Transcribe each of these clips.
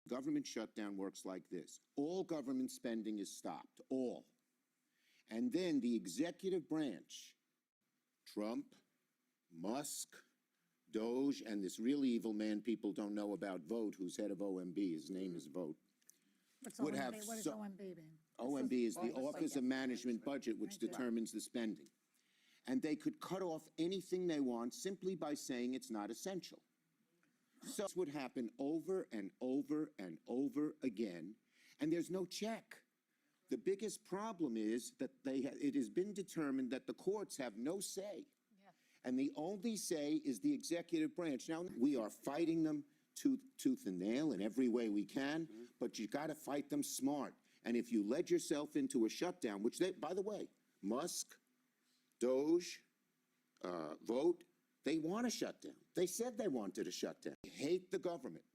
government shutdown works like this. All government spending is stopped, all. And then the executive branch, Trump, Musk, Doge, and this really evil man people don't know about, Vote, who's head of OMB, his name is Vote. What's would OMB? have What does so- OMB mean? OMB is the Office of Management Budget, which Thank you. determines the spending. And they could cut off anything they want simply by saying it's not essential. So this would happen over and over and over again, and there's no check. The biggest problem is that it has been determined that the courts have no say. And the only say is the executive branch. Now, we are fighting them tooth and nail in every way we can, but you got to fight them smart. And if you led yourself into a shutdown, which they, by the way, Musk, Doge, Vote, they want a shutdown. They said they wanted a shutdown. They hate the government.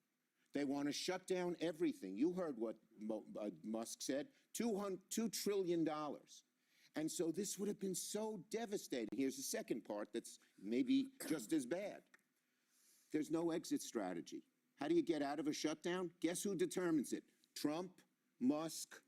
They want to shut down everything. You heard what Musk said, $2 trillion. And so this would have been so devastating. Here's the second part that's maybe just as bad. There's no exit strategy. How do you get out of a shutdown? Guess who determines it? Trump, Musk,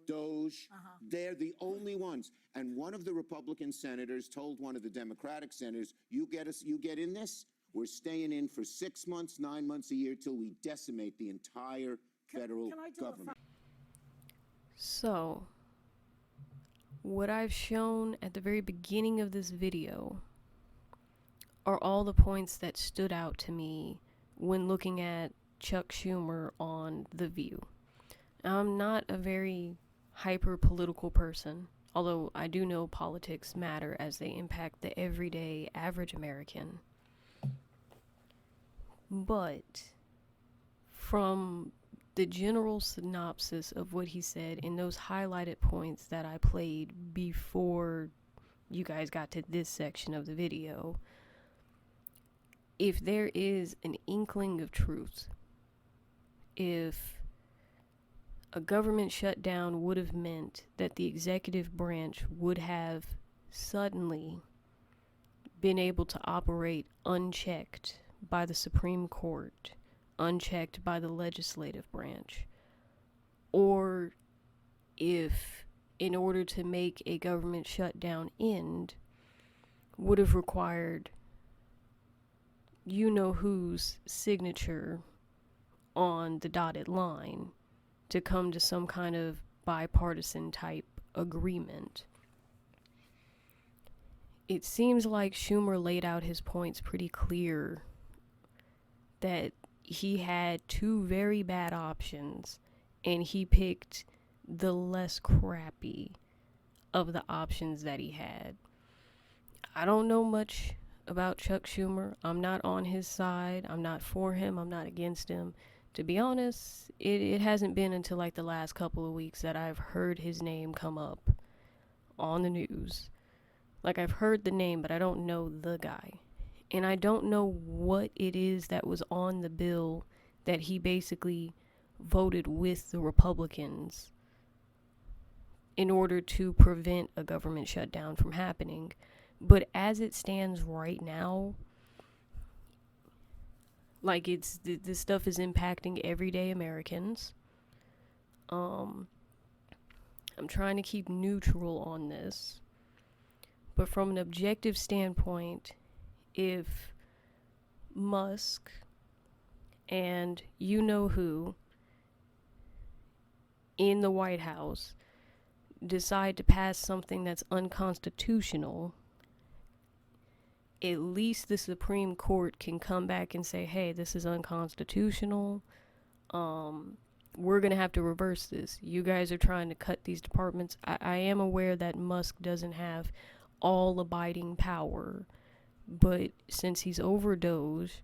Doge. They're the only ones. And one of the Republican senators told one of the Democratic senators, you get in this, we're staying in for 6 months, 9 months, a year, till we decimate the entire federal government. So, what I've shown at the very beginning of this video are all the points that stood out to me when looking at Chuck Schumer on The View. I'm not a very hyper-political person, although I do know politics matter as they impact the everyday average American. But from the general synopsis of what he said in those highlighted points that I played before you guys got to this section of the video, if there is an inkling of truth, if a government shutdown would have meant that the executive branch would have suddenly been able to operate unchecked by the Supreme Court, unchecked by the legislative branch, or if, in order to make a government shutdown end, would have required you-know-whose signature on the dotted line to come to some kind of bipartisan type agreement. It seems like Schumer laid out his points pretty clear that he had two very bad options and he picked the less crappy of the options that he had. I don't know much about Chuck Schumer. I'm not on his side. I'm not for him. I'm not against him. To be honest, it hasn't been until like the last couple of weeks that I've heard his name come up on the news. Like, I've heard the name, but I don't know the guy. And I don't know what it is that was on the bill that he basically voted with the Republicans in order to prevent a government shutdown from happening. But as it stands right now, like, this stuff is impacting everyday Americans. I'm trying to keep neutral on this. But from an objective standpoint, if Musk and you-know-who in the White House decide to pass something that's unconstitutional, at least the Supreme Court can come back and say, hey, this is unconstitutional. We're going to have to reverse this. You guys are trying to cut these departments. I am aware that Musk doesn't have all abiding power, but since he's over Doge,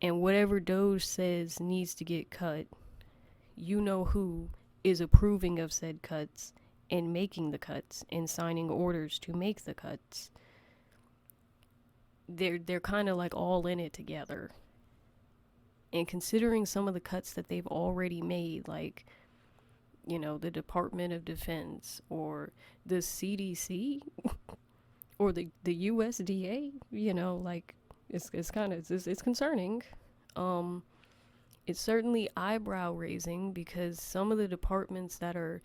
and whatever Doge says needs to get cut, you-know-who is approving of said cuts and making the cuts and signing orders to make the cuts. They're kind of like all in it together. And considering some of the cuts that they've already made, like, you know, the Department of Defense or the CDC or the USDA, you know, like, it's kind of, it's concerning. It's certainly eyebrow raising because some of the departments that are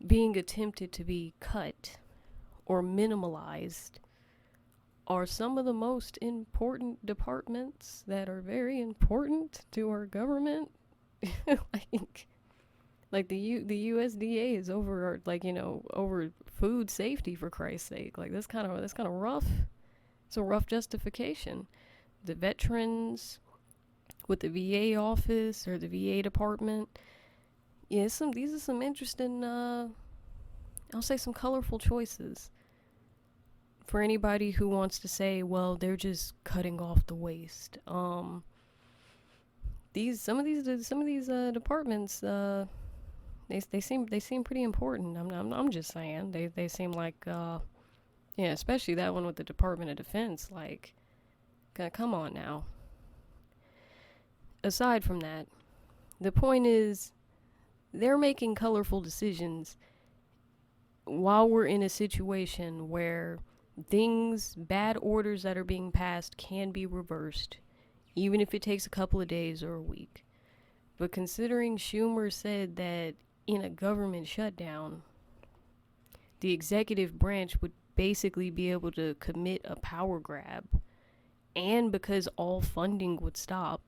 being attempted to be cut or minimalized are some of the most important departments that are very important to our government. like the USDA is over over food safety, for Christ's sake. Like that's kind of rough. It's a rough justification. The veterans with the VA office or the VA department. Yeah, these are some interesting I'll say some colorful choices. For anybody who wants to say, well, they're just cutting off the waste. Some of these departments, they seem pretty important. I'm just saying they seem like yeah, especially that one with the Department of Defense. Like, come on now. Aside from that, the point is, they're making colorful decisions while we're in a situation where bad orders that are being passed can be reversed, even if it takes a couple of days or a week. But considering Schumer said that in a government shutdown, the executive branch would basically be able to commit a power grab, and because all funding would stop,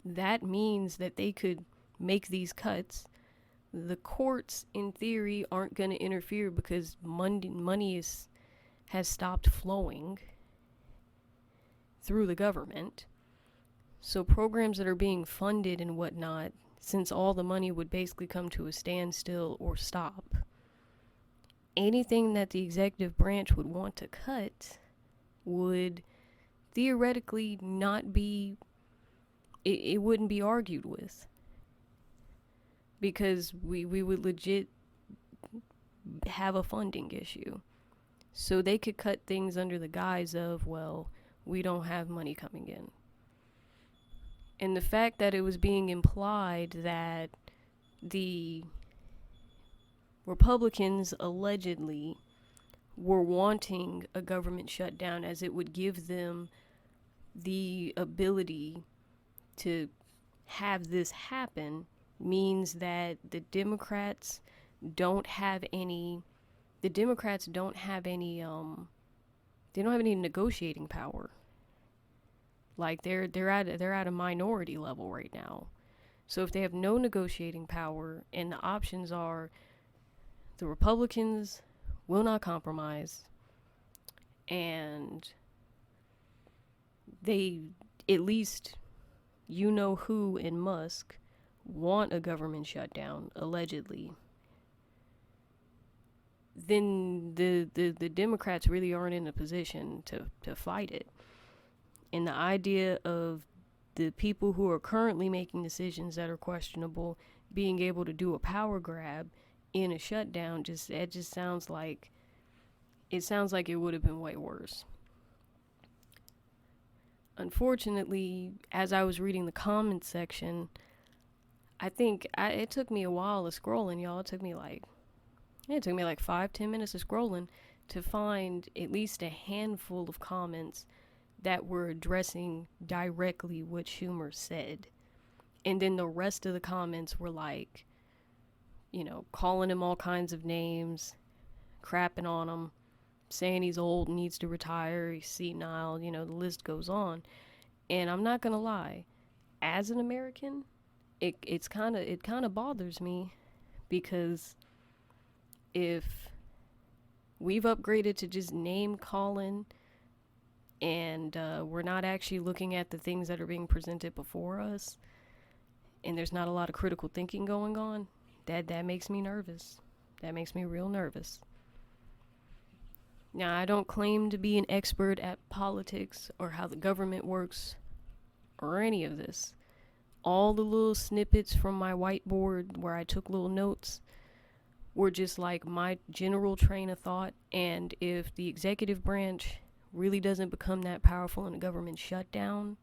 that means that they could make these cuts. The courts, in theory, aren't going to interfere because money has stopped flowing through the government. So programs that are being funded and whatnot, since all the money would basically come to a standstill or stop, anything that the executive branch would want to cut would theoretically not be, it wouldn't be argued with. Because we would legit have a funding issue. So they could cut things under the guise of, well, we don't have money coming in. And the fact that it was being implied that the Republicans allegedly were wanting a government shutdown as it would give them the ability to have this happen means that the Democrats don't have any negotiating power. Like they're at a minority level right now. So if they have no negotiating power and the options are the Republicans will not compromise and they, at least who in Musk want a government shutdown, allegedly, then the Democrats really aren't in a position to fight it. And the idea of the people who are currently making decisions that are questionable being able to do a power grab in a shutdown just sounds like it would have been way worse. Unfortunately, as I was reading the comments section, I think it took me a while of scrolling, y'all. It took me like 5-10 minutes of scrolling to find at least a handful of comments that were addressing directly what Schumer said. And then the rest of the comments were like, calling him all kinds of names, crapping on him, saying he's old and needs to retire, he's senile, the list goes on. And I'm not gonna lie, as an American, it kind of bothers me, because if we've upgraded to just name calling and we're not actually looking at the things that are being presented before us, and there's not a lot of critical thinking going on, that makes me nervous. That makes me real nervous. Now, I don't claim to be an expert at politics or how the government works or any of this. All the little snippets from my whiteboard where I took little notes were just like my general train of thought. And if the executive branch really doesn't become that powerful in a government shutdown,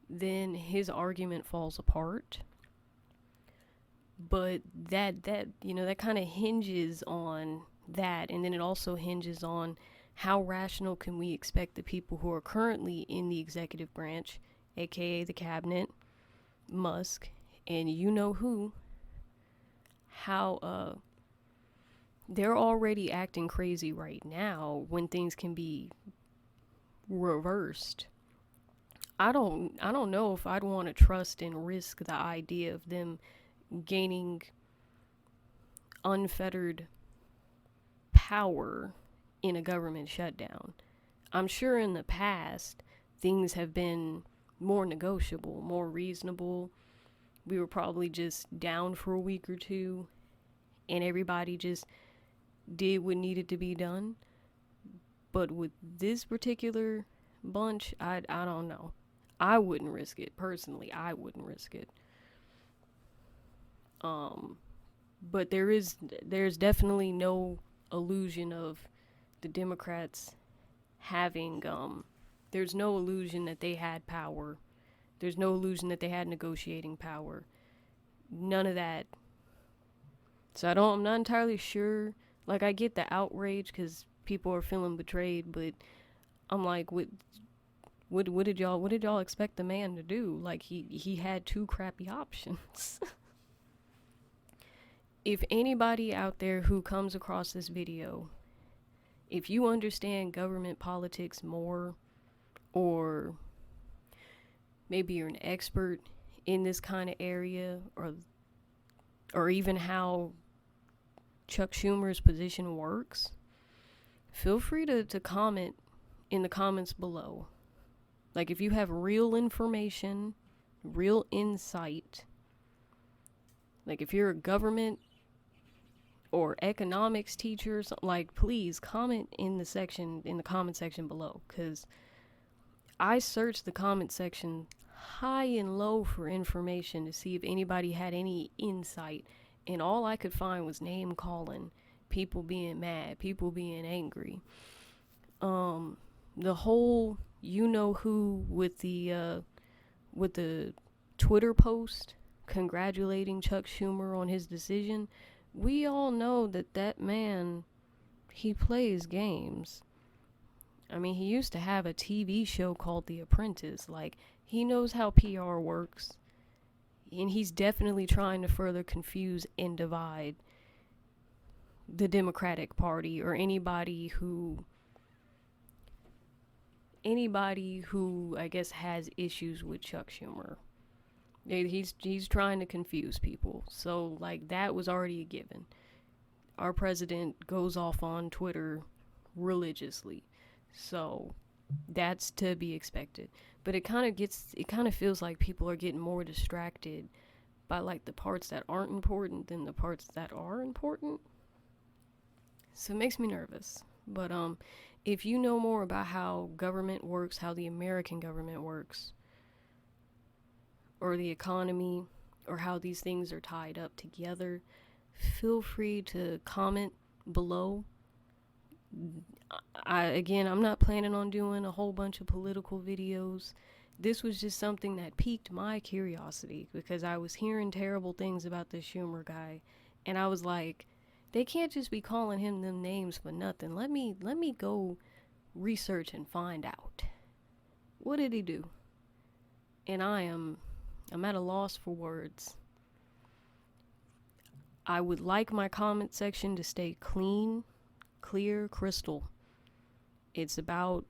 then his argument falls apart. But that kind of hinges on that, and then it also hinges on how rational can we expect the people who are currently in the executive branch, aka the cabinet, Musk and you know who, how they're already acting crazy right now when things can be reversed. I don't know if I'd want to trust and risk the idea of them gaining unfettered power in a government shutdown. I'm sure in the past things have been more negotiable, more reasonable. We were probably just down for a week or two and everybody just did what needed to be done. But with this particular bunch, I don't know. I wouldn't risk it. Personally, I wouldn't risk it. But there's definitely no illusion of the Democrats having there's no illusion that they had power. There's no illusion that they had negotiating power. None of that. So I'm not entirely sure. Like, I get the outrage because people are feeling betrayed, but I'm like, what did y'all expect the man to do? Like, he had two crappy options. If anybody out there who comes across this video, if you understand government politics more, or maybe you're an expert in this kind of area, or even how Chuck Schumer's position works, feel free to comment in the comments below. Like, if you have real information, real insight, like if you're a government or economics teacher, like, please comment in the comment section below, because I searched the comment section high and low for information to see if anybody had any insight, and all I could find was name calling, people being mad, people being angry. The whole you know who with the Twitter post congratulating Chuck Schumer on his decision, we all know that man, he plays games. I mean, he used to have a TV show called The Apprentice. Like, he knows how PR works. And he's definitely trying to further confuse and divide the Democratic Party, or anybody who I guess has issues with Chuck Schumer. He's trying to confuse people. So, like, that was already a given. Our president goes off on Twitter religiously. So, that's to be expected. But it kind of feels like people are getting more distracted by, like, the parts that aren't important than the parts that are important. So it makes me nervous. But if you know more about how government works, how the American government works, or the economy, or how these things are tied up together, feel free to comment below. I'm not planning on doing a whole bunch of political videos. This was just something that piqued my curiosity, because I was hearing terrible things about this Schumer guy, and I was like, they can't just be calling him them names for nothing. Let me go research and find out. What did he do? And I'm at a loss for words. I would like my comment section to stay clean, clear, crystal. It's about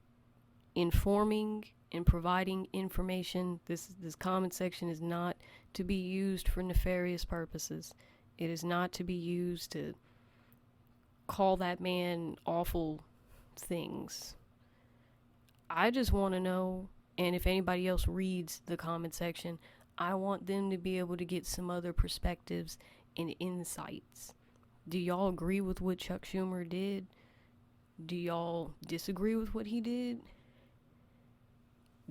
informing and providing information. This comment section is not to be used for nefarious purposes. It is not to be used to call that man awful things. I just want to know, and if anybody else reads the comment section, I want them to be able to get some other perspectives and insights. Do y'all agree with what Chuck Schumer did? Do y'all disagree with what he did?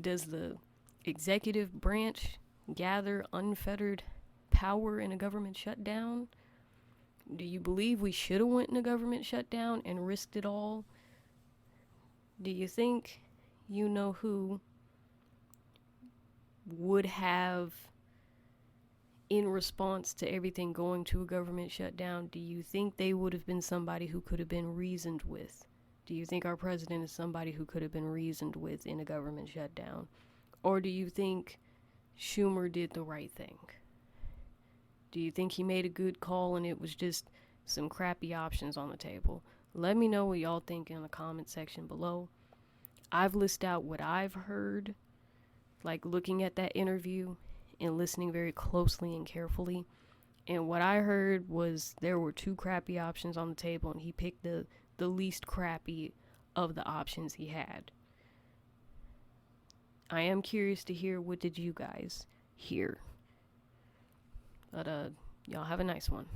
Does the executive branch gather unfettered power in a government shutdown? Do you believe we should have went in a government shutdown and risked it all? Do you think you know who would have, in response to everything going to a government shutdown, do you think they would have been somebody who could have been reasoned with? Do you think our president is somebody who could have been reasoned with in a government shutdown? Or do you think Schumer did the right thing? Do you think he made a good call and it was just some crappy options on the table? Let me know what y'all think in the comment section below. I've listed out what I've heard, like looking at that interview and listening very closely and carefully. And what I heard was there were two crappy options on the table and he picked the least crappy of the options he had. I am curious to hear, what did you guys hear? But y'all have a nice one.